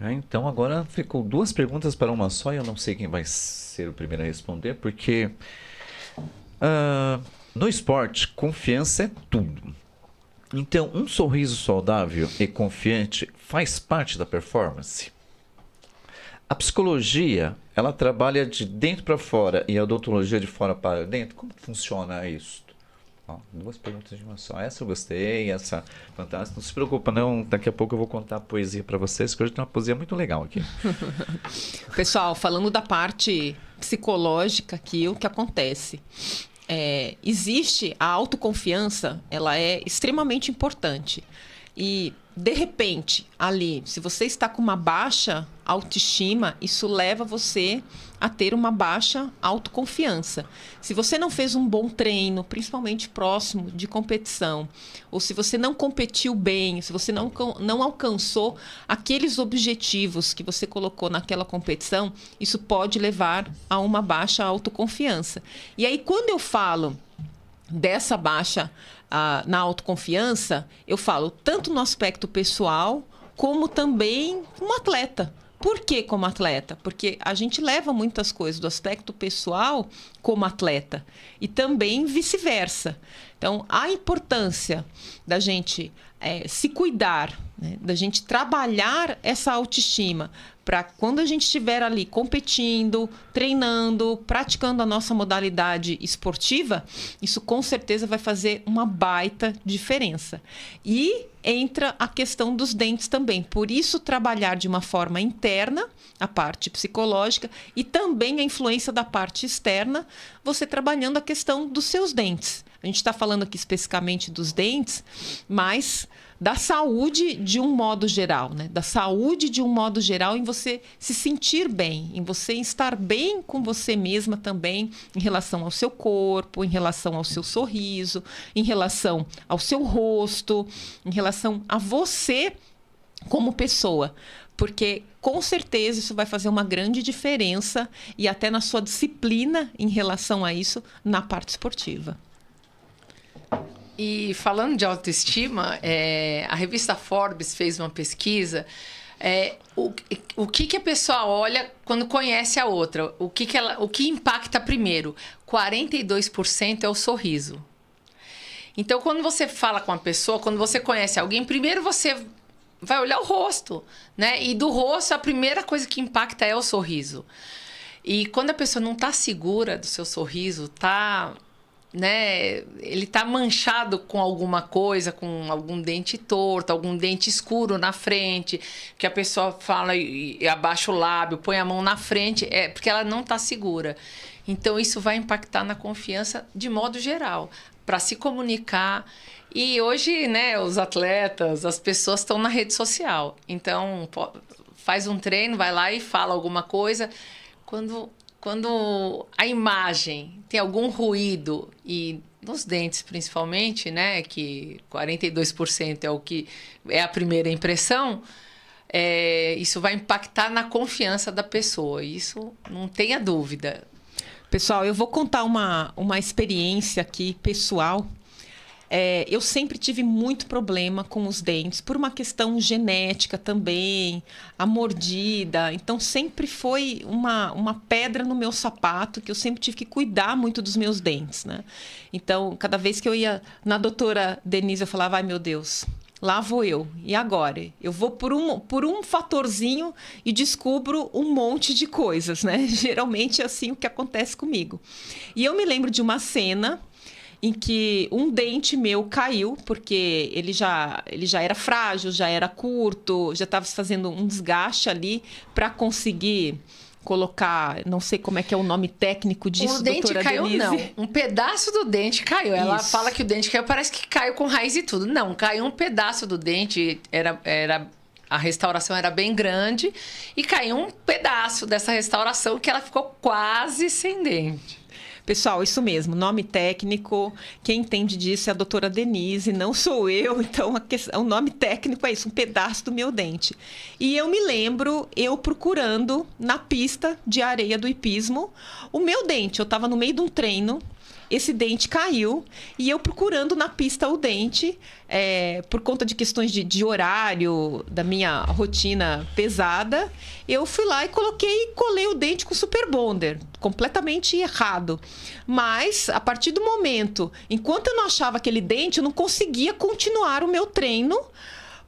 Então agora ficou 2 perguntas para uma só e eu não sei quem vai ser o primeiro a responder, porque no esporte, confiança é tudo. Então, um sorriso saudável e confiante faz parte da performance? A psicologia, ela trabalha de dentro para fora e a odontologia de fora para dentro? Como funciona isso? 2 perguntas de uma só. Essa eu gostei, essa fantástica. Não se preocupa não, daqui a pouco eu vou contar a poesia para vocês, que hoje tem uma poesia muito legal aqui. Pessoal, falando da parte psicológica aqui, o que acontece? Existe a autoconfiança, ela é extremamente importante. E, de repente, ali, se você está com uma baixa autoestima, isso leva você a ter uma baixa autoconfiança. Se você não fez um bom treino, principalmente próximo de competição, ou se você não competiu bem, se você não alcançou aqueles objetivos que você colocou naquela competição, isso pode levar a uma baixa autoconfiança. E aí, quando eu falo dessa baixa na autoconfiança, eu falo tanto no aspecto pessoal, como também como atleta. Por que como atleta? Porque a gente leva muitas coisas do aspecto pessoal como atleta e também vice-versa. Então, a importância da gente se cuidar, né? Da gente trabalhar essa autoestima para quando a gente estiver ali competindo, treinando, praticando a nossa modalidade esportiva, isso com certeza vai fazer uma baita diferença. E entra a questão dos dentes também. Por isso, trabalhar de uma forma interna, a parte psicológica, e também a influência da parte externa, você trabalhando a questão dos seus dentes. A gente está falando aqui especificamente dos dentes, mas da saúde de um modo geral, né? Da saúde de um modo geral em você se sentir bem, em você estar bem com você mesma também, em relação ao seu corpo, em relação ao seu sorriso, em relação ao seu rosto, em relação a você como pessoa. Porque, com certeza, isso vai fazer uma grande diferença e até na sua disciplina em relação a isso na parte esportiva. E falando de autoestima, a revista Forbes fez uma pesquisa. O que a pessoa olha quando conhece a outra? O que impacta primeiro? 42% é o sorriso. Então, quando você fala com uma pessoa, quando você conhece alguém, primeiro você vai olhar o rosto, né? E do rosto, a primeira coisa que impacta é o sorriso. E quando a pessoa não está segura do seu sorriso, né, ele tá manchado com alguma coisa, com algum dente torto, algum dente escuro na frente, que a pessoa fala e abaixa o lábio, põe a mão na frente, é porque ela não tá segura. Então, isso vai impactar na confiança de modo geral, para se comunicar. E hoje, né, os atletas, as pessoas estão na rede social. Então, faz um treino, vai lá e fala alguma coisa. Quando a imagem tem algum ruído, e nos dentes principalmente, né, que 42% é o que é a primeira impressão, isso vai impactar na confiança da pessoa. Isso não tenha dúvida. Pessoal, eu vou contar uma experiência aqui pessoal. Eu sempre tive muito problema com os dentes, por uma questão genética também, a mordida. Então, sempre foi uma pedra no meu sapato, que eu sempre tive que cuidar muito dos meus dentes, né? Então, cada vez que eu ia na doutora Denise, eu falava, ai meu Deus, lá vou eu. E agora? Eu vou por um fatorzinho e descubro um monte de coisas, né? Geralmente é assim o que acontece comigo. E eu me lembro de uma cena em que um dente meu caiu, porque ele já era frágil, já era curto, já estava fazendo um desgaste ali para conseguir colocar, não sei como é que é o nome técnico disso, doutora Denise. O dente caiu, não. Um pedaço do dente caiu. Ela fala que o dente caiu, parece que caiu com raiz e tudo. Não, caiu um pedaço do dente, a restauração era bem grande, e caiu um pedaço dessa restauração que ela ficou quase sem dente. Pessoal, isso mesmo, nome técnico, quem entende disso é a doutora Denise, não sou eu, então o nome técnico é isso, um pedaço do meu dente. E eu me lembro, eu procurando na pista de areia do hipismo, o meu dente, eu estava no meio de um treino, esse dente caiu e eu procurando na pista o dente, por conta de questões de horário, da minha rotina pesada, eu fui lá e colei o dente com Super Bonder, completamente errado. Mas, a partir do momento, enquanto eu não achava aquele dente, eu não conseguia continuar o meu treino,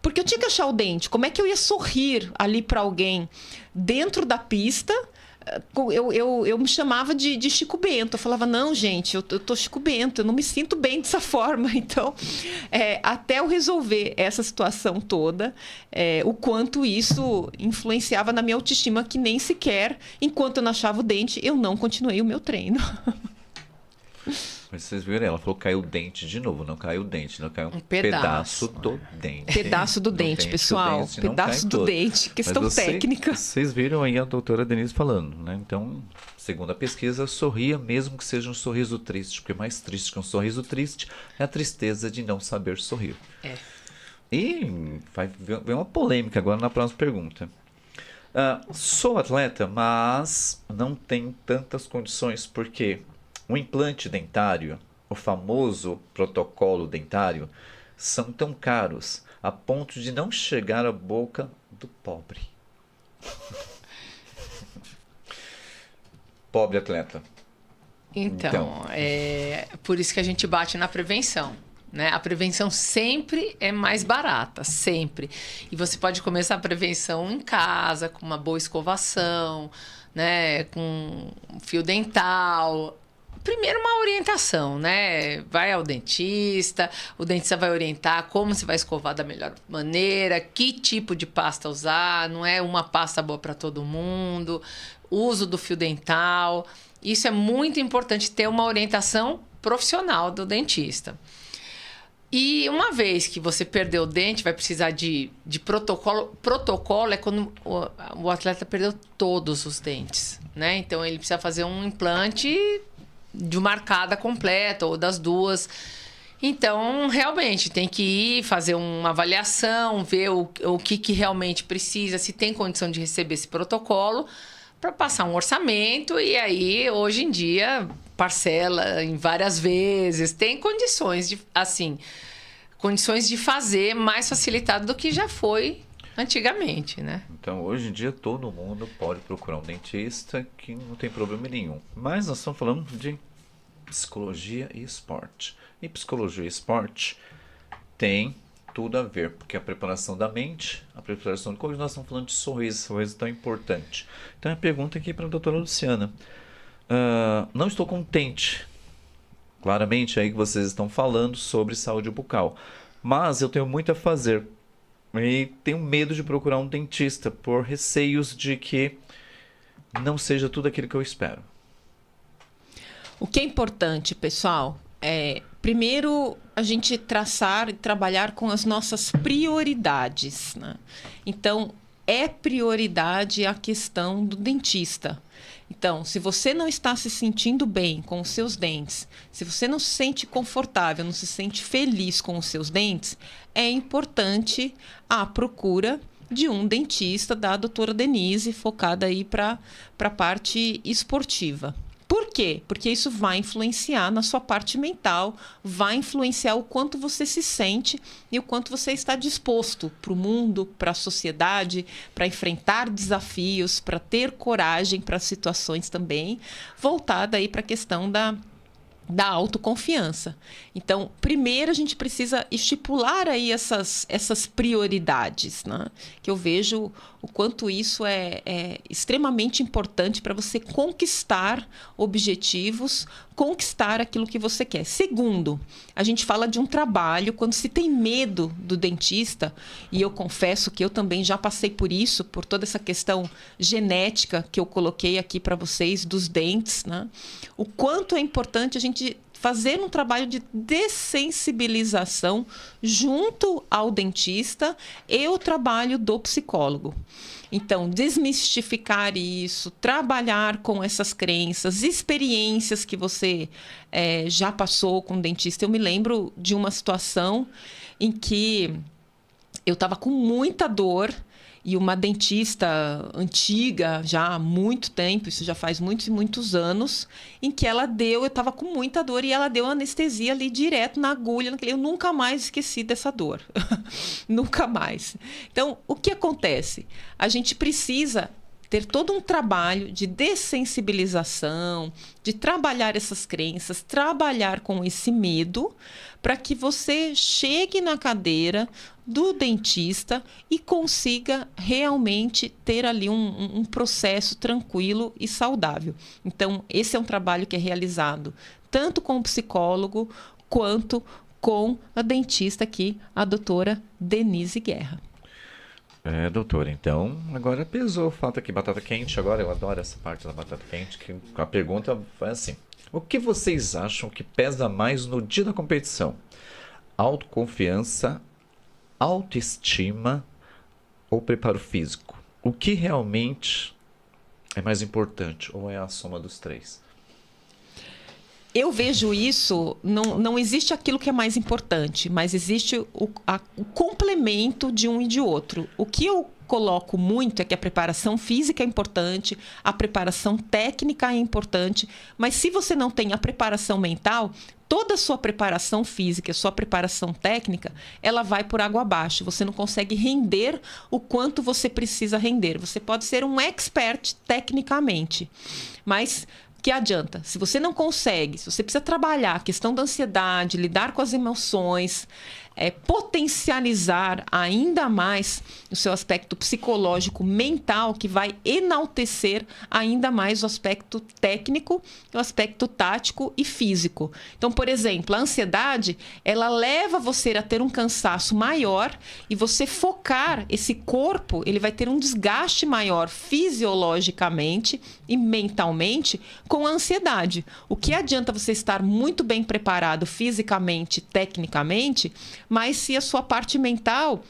porque eu tinha que achar o dente. Como é que eu ia sorrir ali para alguém dentro da pista? Eu me chamava de Chico Bento. Eu falava, não, gente, eu tô Chico Bento, eu não me sinto bem dessa forma. Então, até eu resolver essa situação toda, o quanto isso influenciava na minha autoestima, que nem sequer, enquanto eu não achava o dente, eu não continuei o meu treino. Mas vocês viram, ela falou que caiu o dente de novo, não caiu o dente, não caiu um pedaço do dente. Pedaço do dente, pessoal. Pedaço do dente, questão técnica. Vocês viram aí a doutora Denise falando, né? Então, segundo a pesquisa, sorria mesmo que seja um sorriso triste, porque mais triste que um sorriso triste é a tristeza de não saber sorrir. E vem uma polêmica agora na próxima pergunta. Sou atleta, mas não tenho tantas condições, porque o implante dentário, o famoso protocolo dentário, são tão caros a ponto de não chegar à boca do pobre. Pobre atleta. Então, por isso que a gente bate na prevenção, né? A prevenção sempre é mais barata, sempre. E você pode começar a prevenção em casa, com uma boa escovação, né? Com fio dental. Primeiro, uma orientação, né? Vai ao dentista, o dentista vai orientar como você vai escovar da melhor maneira, que tipo de pasta usar, não é uma pasta boa para todo mundo, uso do fio dental. Isso é muito importante, ter uma orientação profissional do dentista. E uma vez que você perdeu o dente, vai precisar de protocolo. Protocolo é quando o atleta perdeu todos os dentes, né? Então, ele precisa fazer um implante de uma arcada completa ou das duas. Então, realmente, tem que ir fazer uma avaliação, ver o que realmente precisa, se tem condição de receber esse protocolo, para passar um orçamento. E aí, hoje em dia, parcela em várias vezes. Tem condições de fazer mais facilitado do que já foi antigamente, né? Então, hoje em dia, todo mundo pode procurar um dentista, que não tem problema nenhum. Mas nós estamos falando de psicologia e esporte. E psicologia e esporte tem tudo a ver, porque a preparação da mente, a preparação de coisas, nós estamos falando de sorriso tão importante. Então, a pergunta aqui para a doutora Luciana. Não estou contente. Claramente, aí que vocês estão falando sobre saúde bucal. Mas eu tenho muito a fazer. E tenho medo de procurar um dentista por receios de que não seja tudo aquilo que eu espero. O que é importante, pessoal, primeiro, a gente traçar e trabalhar com as nossas prioridades, né? Então, é prioridade a questão do dentista. Então, se você não está se sentindo bem com os seus dentes, se você não se sente confortável, não se sente feliz com os seus dentes, é importante a procura de um dentista da doutora Denise, focada aí para a parte esportiva. Por quê? Porque isso vai influenciar na sua parte mental, vai influenciar o quanto você se sente e o quanto você está disposto para o mundo, para a sociedade, para enfrentar desafios, para ter coragem para situações também, voltada aí para a questão da autoconfiança. Então, primeiro a gente precisa estipular aí essas prioridades, né? Que eu vejo o quanto isso é extremamente importante para você conquistar objetivos, conquistar aquilo que você quer. Segundo, a gente fala de um trabalho, quando se tem medo do dentista, e eu confesso que eu também já passei por isso, por toda essa questão genética que eu coloquei aqui para vocês, dos dentes, né? O quanto é importante a gente fazer um trabalho de dessensibilização junto ao dentista e o trabalho do psicólogo. Então, desmistificar isso, trabalhar com essas crenças, experiências que você já passou com o dentista. Eu me lembro de uma situação em que eu estava com muita dor e uma dentista antiga, já há muito tempo, isso já faz muitos e muitos anos, em que eu estava com muita dor e ela deu anestesia ali direto na agulha. Eu nunca mais esqueci dessa dor. Nunca mais. Então, o que acontece? A gente precisa ter todo um trabalho de dessensibilização, de trabalhar essas crenças, trabalhar com esse medo, para que você chegue na cadeira do dentista e consiga realmente ter ali um processo tranquilo e saudável. Então, esse é um trabalho que é realizado tanto com o psicólogo quanto com a dentista aqui, a doutora Denise Guerra. Doutora, então agora pesou o fato aqui, batata quente, agora eu adoro essa parte da batata quente, que a pergunta foi assim: o que vocês acham que pesa mais no dia da competição? Autoconfiança, autoestima ou preparo físico? O que realmente é mais importante ou é a soma dos três? Eu vejo isso, não existe aquilo que é mais importante, mas existe o complemento de um e de outro. O que eu coloco muito é que a preparação física é importante, a preparação técnica é importante, mas se você não tem a preparação mental, toda a sua preparação física, a sua preparação técnica, ela vai por água abaixo. Você não consegue render o quanto você precisa render. Você pode ser um expert tecnicamente, mas que adianta? Se você não consegue, se você precisa trabalhar a questão da ansiedade, lidar com as emoções, potencializar ainda mais o seu aspecto psicológico, mental, que vai enaltecer ainda mais o aspecto técnico, o aspecto tático e físico. Então, por exemplo, a ansiedade, ela leva você a ter um cansaço maior e você focar esse corpo, ele vai ter um desgaste maior fisiologicamente e mentalmente com a ansiedade. O que adianta você estar muito bem preparado fisicamente, tecnicamente, mas se a sua parte mental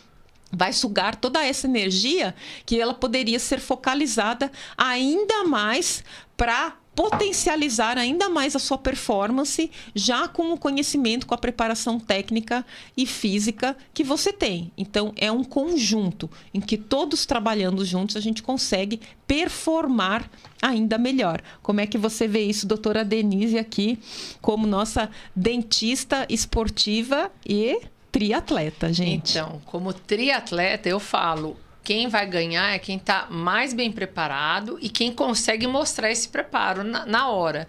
vai sugar toda essa energia que ela poderia ser focalizada ainda mais para potencializar ainda mais a sua performance, já com o conhecimento, com a preparação técnica e física que você tem. Então, é um conjunto em que todos trabalhando juntos a gente consegue performar ainda melhor. Como é que você vê isso, doutora Denise, aqui, como nossa dentista esportiva e triatleta, gente? Então, como triatleta, eu falo, quem vai ganhar é quem está mais bem preparado e quem consegue mostrar esse preparo na hora.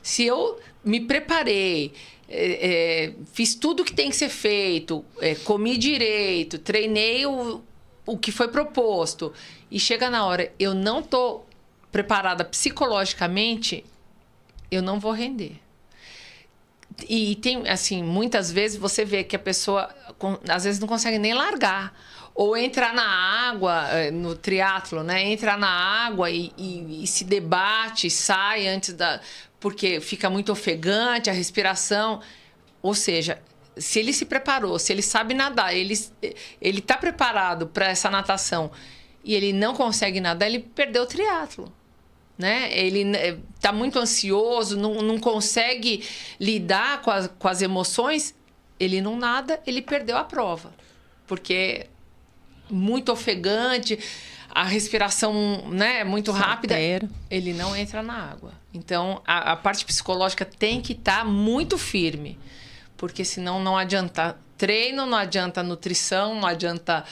Se eu me preparei, fiz tudo que tem que ser feito, comi direito, treinei o que foi proposto, e chega na hora, eu não estou preparada psicologicamente, eu não vou render. E tem, assim, muitas vezes você vê que a pessoa, às vezes, não consegue nem largar. Ou entrar na água, no triatlo, né? Entra na água e se debate, sai antes da... Porque fica muito ofegante a respiração. Ou seja, se ele se preparou, se ele sabe nadar, ele está preparado para essa natação e ele não consegue nadar, ele perdeu o triatlo. Né? Ele está muito ansioso, não consegue lidar com as emoções, ele não nada, ele perdeu a prova. Porque muito ofegante, a respiração, né, muito rápida, ele não entra na água. Então, a parte psicológica tem que estar muito firme, porque senão não adianta treino, não adianta nutrição, não adianta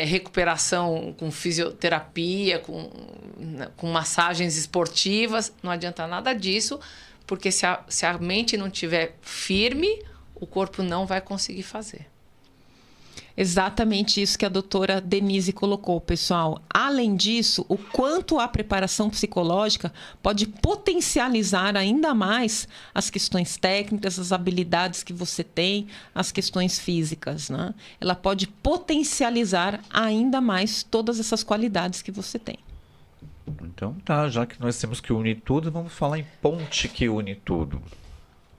recuperação com fisioterapia, com massagens esportivas, não adianta nada disso, porque se a mente não estiver firme, o corpo não vai conseguir fazer. Exatamente isso que a doutora Denise colocou, pessoal. Além disso, o quanto a preparação psicológica pode potencializar ainda mais as questões técnicas, as habilidades que você tem, as questões físicas, né? Ela pode potencializar ainda mais todas essas qualidades que você tem. Então tá, já que nós temos que unir tudo, vamos falar em ponte que une tudo.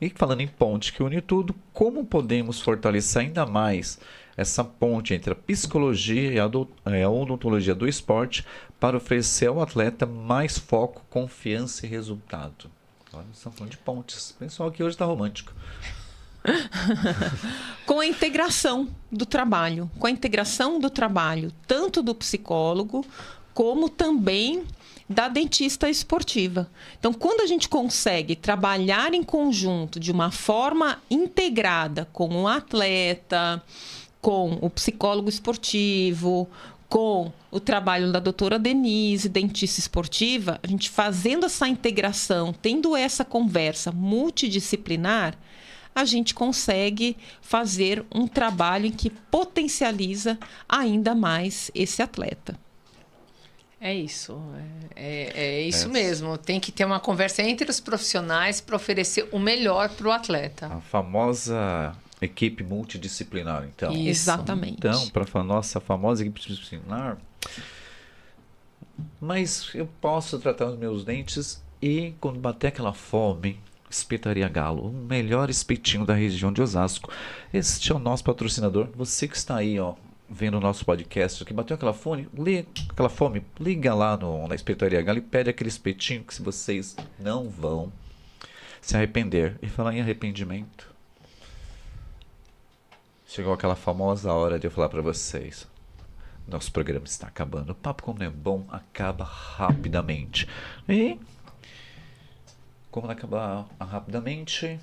E falando em ponte que une tudo, como podemos fortalecer ainda mais essa ponte entre a psicologia e a odontologia do esporte para oferecer ao atleta mais foco, confiança e resultado? Agora nós estamos falando de pontes. O pessoal aqui hoje está romântico. Com a integração do trabalho. Com a integração do trabalho, tanto do psicólogo, como também da dentista esportiva. Então, quando a gente consegue trabalhar em conjunto, de uma forma integrada, com o atleta, com o psicólogo esportivo, com o trabalho da doutora Denise, dentista esportiva, a gente fazendo essa integração, tendo essa conversa multidisciplinar, a gente consegue fazer um trabalho em que potencializa ainda mais esse atleta. É isso, é isso mesmo. Tem que ter uma conversa entre os profissionais para oferecer o melhor para o atleta. A famosa equipe multidisciplinar, então. Isso. Exatamente. Então, para a nossa famosa equipe multidisciplinar, mas eu posso tratar os meus dentes e, quando bater aquela fome, Espetaria Galo, o melhor espetinho da região de Osasco. Este é o nosso patrocinador. Você que está aí, ó, vendo o nosso podcast, que bateu aquela fome, liga lá na Espetaria Galo e pede aquele espetinho que vocês não vão se arrepender. E falar em arrependimento, chegou aquela famosa hora de eu falar para vocês. Nosso programa está acabando. O papo, como é bom, acaba rapidamente. E como acabar rapidamente,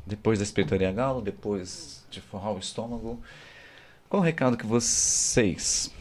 depois da Espetaria Galo, depois de forrar o estômago, qual o recado que vocês,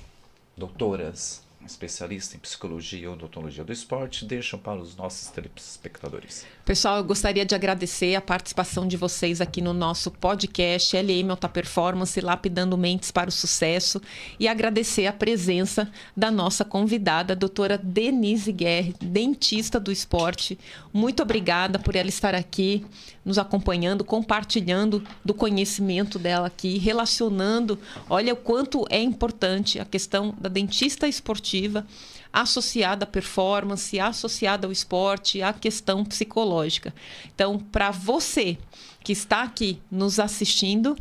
doutoras, especialistas em psicologia ou odontologia do esporte, deixam para os nossos telespectadores? Pessoal, eu gostaria de agradecer a participação de vocês aqui no nosso podcast LM Alta Performance, Lapidando Mentes para o Sucesso, e agradecer a presença da nossa convidada, a doutora Denise Guerra, dentista do esporte. Muito obrigada por ela estar aqui, nos acompanhando, compartilhando do conhecimento dela aqui, relacionando. Olha o quanto é importante a questão da dentista esportiva associada à performance, associada ao esporte, à questão psicológica. Então, para você que está aqui nos assistindo,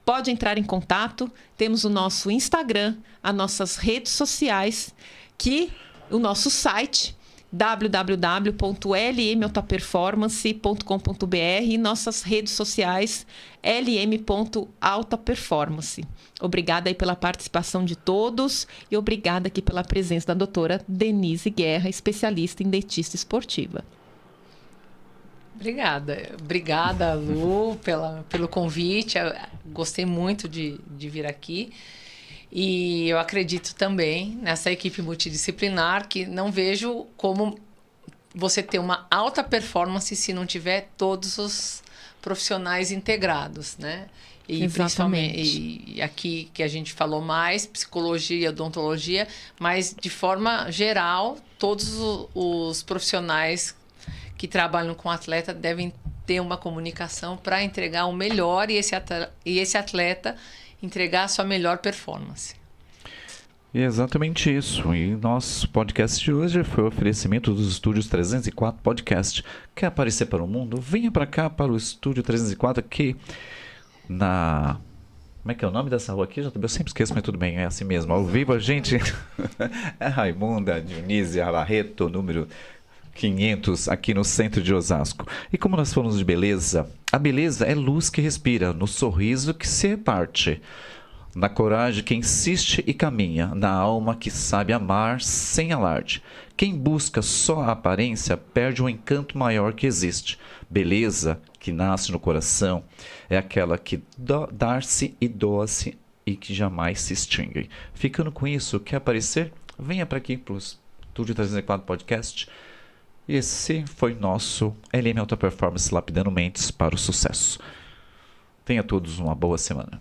pode entrar em contato. Temos o nosso Instagram, as nossas redes sociais, o nosso site www.lmaltaperformance.com.br e nossas redes sociais lm.altaperformance. Obrigada aí pela participação de todos e obrigada aqui pela presença da doutora Denise Guerra, especialista em dentista esportiva. Obrigada, Lu, pelo convite. Eu gostei muito de vir aqui. E eu acredito também nessa equipe multidisciplinar, que não vejo como você ter uma alta performance se não tiver todos os profissionais integrados, né? E exatamente. Principalmente, e aqui que a gente falou mais, psicologia, odontologia, mas de forma geral, todos os profissionais que trabalham com atleta devem ter uma comunicação para entregar o melhor e esse atleta entregar a sua melhor performance. E é exatamente isso. E nosso podcast de hoje foi o oferecimento dos Estúdios 304 Podcast. Quer aparecer para o mundo? Venha para cá, para o Estúdio 304, aqui na... Como é que é o nome dessa rua aqui? Eu sempre esqueço, mas tudo bem, é assim mesmo. Ao vivo a gente é Raimunda Dionísia Barreto, número 500, aqui no centro de Osasco. E como nós falamos de beleza, a beleza é luz que respira, no sorriso que se reparte, na coragem que insiste e caminha, na alma que sabe amar sem alarde. Quem busca só a aparência perde o encanto maior que existe. Beleza que nasce no coração é aquela que dá-se e doa-se e que jamais se extingue. Ficando com isso, quer aparecer? Venha para aqui para o Estúdio 304 Podcast. Esse foi nosso LM Alta Performance, Lapidando Mentes para o Sucesso. Tenha todos uma boa semana.